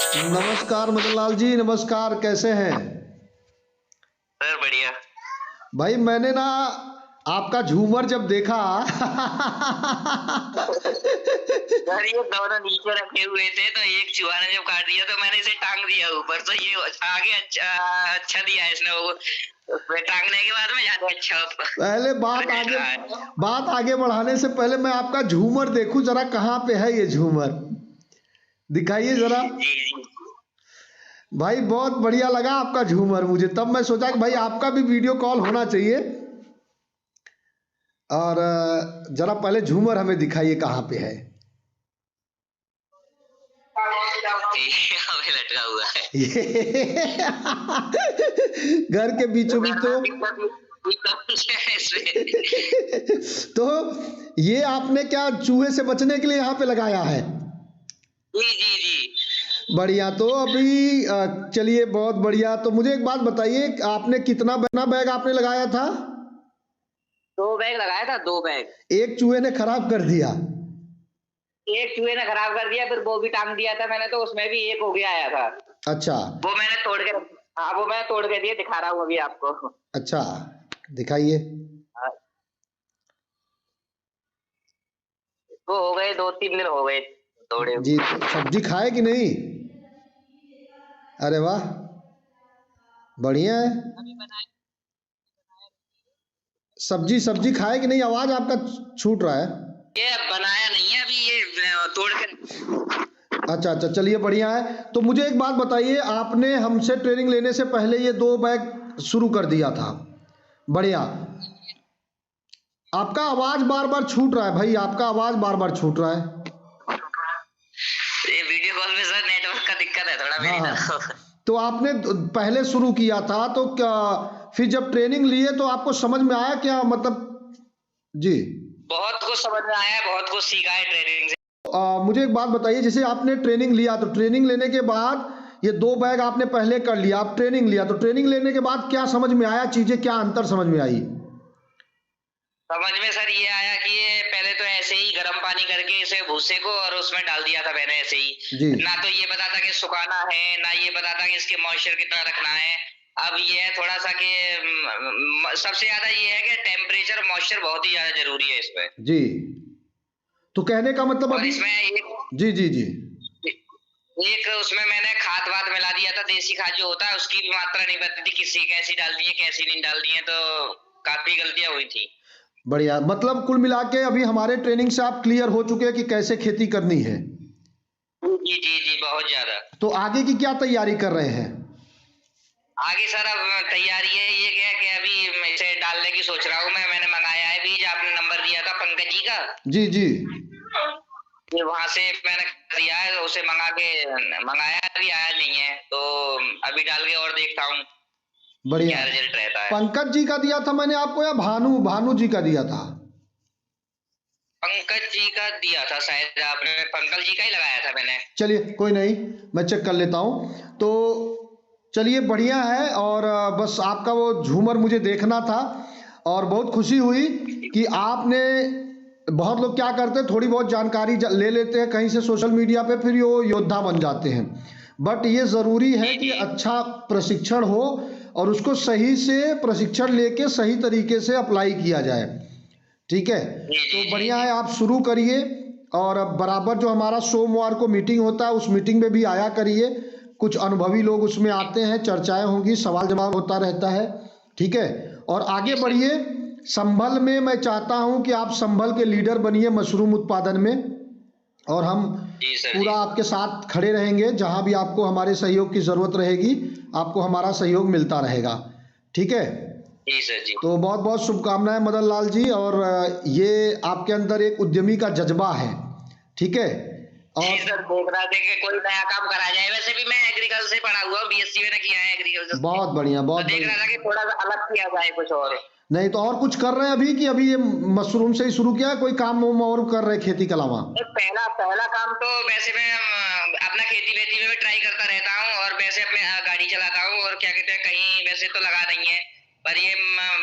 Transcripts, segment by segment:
नमस्कार मदन लाल जी, नमस्कार। कैसे हैं? सर बढ़िया। भाई मैंने ना आपका झूमर जब देखा सर ये दोनों नीचे रखे हुए थे तो एक चूहा ने जब काट दिया तो मैंने इसे टांग दिया ऊपर, तो ये आगे अच्छा अच्छा दिया इसने वो उसमें टांगने के बाद में ज्यादा अच्छा पहले बात आगे बढ़ाने से पहले मैं आपका झूमर देखूं जरा, कहाँ पे है ये झूमर? दिखाइए जरा। जी जी। भाई बहुत बढ़िया लगा आपका झूमर मुझे, तब मैं सोचा कि भाई आपका भी वीडियो कॉल होना चाहिए। और जरा पहले झूमर हमें दिखाइए कहाँ पे है। हमें लटका हुआ है ये घर के बीचों बीच तो ये आपने क्या चूहे से बचने के लिए यहाँ पे लगाया है? जी जी जी। बढ़िया। तो अभी चलिए बहुत बढ़िया। तो मुझे एक बात बताइए, आपने कितना बैग आपने लगाया था? 2 बैग लगाया था, 2 बैग। एक चूहे ने खराब कर दिया। एक चूहे ने खराब कर दिया, फिर वो भी टांग दिया था मैंने, तो उसमें भी एक हो गया आया था। अच्छा। वो मैंने तोड़ के, हाँ वो मैं तोड़ के दिए, दिखा रहा हूँ अभी आपको। अच्छा, दिखाइए। वो हो गए 2-3 दिन हो गए तोड़े जी। हुए। सब्जी खाए कि नहीं? अरे वाह, बढ़िया है। सब्जी सब्जी खाए कि नहीं? आवाज आपका छूट रहा है। ये बनाया नहीं है अभी, ये तोड़ के। अच्छा अच्छा, चलिए बढ़िया है। तो मुझे एक बात बताइए, आपने हमसे ट्रेनिंग लेने से पहले ये 2 बैग शुरू कर दिया था। बढ़िया। आपका आवाज बार बार छूट रहा है भाई, आपका आवाज बार बार छूट रहा है। ये वीडियो कॉल में सर नेटवर्क का दिक्कत है थोड़ा हाँ मेरी हाँ। तरफ। तो आपने पहले शुरू किया था तो क्या, फिर जब ट्रेनिंग लिए तो आपको समझ में आया क्या, मतलब? जी। बहुत कुछ समझ में आया है, बहुत कुछ सीखा है ट्रेनिंग से। मुझे एक बात बताइए, जैसे आपने ट्रेनिंग लिया तो ट्रेनिंग लेने के बाद ये 2 बैग आपने पहले कर लिया, आप ट्रेनिंग लिया तो ट्रेनिंग लेने के बाद क्या समझ में आया, चीजें क्या अंतर समझ में आई? समझ में सर ये आया कि ये पहले तो ऐसे ही गर्म पानी करके इसे भूसे को और उसमें डाल दिया था मैंने ऐसे ही। जी। ना तो ये पता था कि सुखाना है, ना ये पता था कि इसके मॉइस्चर कितना रखना है। अब ये है थोड़ा सा कि सबसे ज्यादा ये है कि टेम्परेचर मॉइस्चर बहुत ही ज्यादा जरूरी है इसमें। जी। तो कहने का मतलब और अभी। इसमें जी जी जी। एक उसमें मैंने खाद वाद मिला दिया था, देसी खाद जो होता है उसकी भी मात्रा नहीं पता थी, किसी कैसी डालनी है कैसी नहीं डालनी है, तो काफी गलतियां हुई थी। बढ़िया, मतलब कुल मिला के अभी हमारे ट्रेनिंग से आप क्लियर हो चुके हैं कि कैसे खेती करनी है। जी जी जी, बहुत ज्यादा। तो आगे की क्या तैयारी कर रहे हैं? आगे सर अब तैयारी है ये क्या कि अभी इसे डालने की सोच रहा हूँ मैं। मैंने मंगाया है बीज, आपने नंबर दिया था पंकज जी का। जी जी। ये वहां से मैंने दिया है, उसे मंगाया, अभी आया नहीं है, तो अभी डाल के और देखता हूँ बढ़िया। क्या रिजल्ट रहता है। पंकज जी का दिया था मैंने आपको या भानु भानु जी का दिया था? पंकज जी का दिया था शायद आपने, पंकज जी का ही लगाया था मैंने। चलिए कोई नहीं, मैं चेक कर लेता हूँ। तो चलिए बढ़िया है। और बस आपका वो झूमर मुझे देखना था और बहुत खुशी हुई कि आपने, बहुत लोग क्या करते हैं थोड़ी बहुत जानकारी ले लेते हैं कहीं से सोशल मीडिया पे, फिर वो योद्धा बन जाते हैं। बट ये ज़रूरी है कि अच्छा प्रशिक्षण हो और उसको सही से प्रशिक्षण लेके सही तरीके से अप्लाई किया जाए। ठीक है। तो बढ़िया है, आप शुरू करिए। और अब बराबर जो हमारा सोमवार को मीटिंग होता है उस मीटिंग में भी आया करिए। कुछ अनुभवी लोग उसमें आते हैं, चर्चाएं होंगी, सवाल जवाब होता रहता है। ठीक है। और आगे बढ़िए। संभल में मैं चाहता हूं कि आप संभल के लीडर बनिए मशरूम उत्पादन में। और हम पूरा आपके साथ खड़े रहेंगे, जहां भी आपको हमारे सहयोग की ज़रूरत रहेगी आपको हमारा सहयोग मिलता रहेगा। ठीक है। जी सर जी। तो बहुत बहुत शुभकामनाएं मदन लाल जी। और ये आपके अंदर एक उद्यमी का जज्बा है। ठीक है। और सर देख रहा था कि कोई नया काम करा जाए, वैसे भी मैं एग्रीकल्चर से पढ़ा हुआ हूँ, बीएससी मैंने किया है एग्रीकल्चर से। बहुत बढ़िया, बहुत तो देख बढ़िया। रहा था कि थोड़ा सा अलग किया जाए कुछ और। नहीं तो और कुछ कर रहे हैं अभी, कि अभी ये मशरूम से ही शुरू किया है, कोई काम और कर रहे हैं खेती के अलावा? पहला पहला काम तो वैसे मैं अपना खेती वेती में भी ट्राई करता रहता हूँ, और वैसे अपने गाड़ी चलाता हूँ, और क्या कहते हैं कहीं वैसे तो लगा नहीं है। पर ये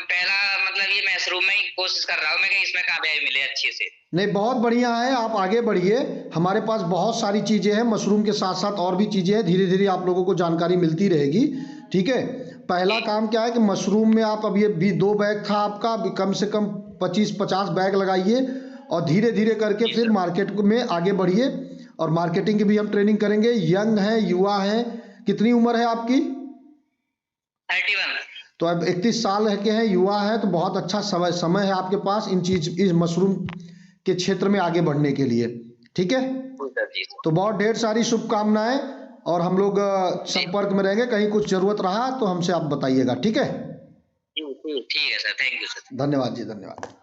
पहला मतलब ये मशरूम में ही कोशिश कर रहा हूँ मैं कि इसमें कामयाबी मिले अच्छे से। नहीं, बहुत बढ़िया है, आप आगे बढ़िए। हमारे पास बहुत सारी चीज़ें हैं, मशरूम के साथ साथ और भी चीज़ें हैं, धीरे धीरे आप लोगों को जानकारी मिलती रहेगी। ठीक है, पहला काम क्या है कि मशरूम में आप अब ये भी 2 बैग था आपका, अभी कम से कम 25-50 बैग लगाइए और धीरे धीरे करके फिर मार्केट में आगे बढ़िए। और मार्केटिंग की भी हम ट्रेनिंग करेंगे। यंग है, युवा है, कितनी उम्र है आपकी? 31। तो अब 31 साल के हैं, युवा है, तो बहुत अच्छा समय है आपके पास इस मशरूम के क्षेत्र में आगे बढ़ने के लिए। ठीक है, जी तो बहुत ढेर सारी शुभकामनाएं और हम लोग संपर्क में रहेंगे। कहीं कुछ जरूरत रहा तो हमसे आप बताइएगा। ठीक है, ठीक है सर, थैंक यू सर। धन्यवाद जी, धन्यवाद।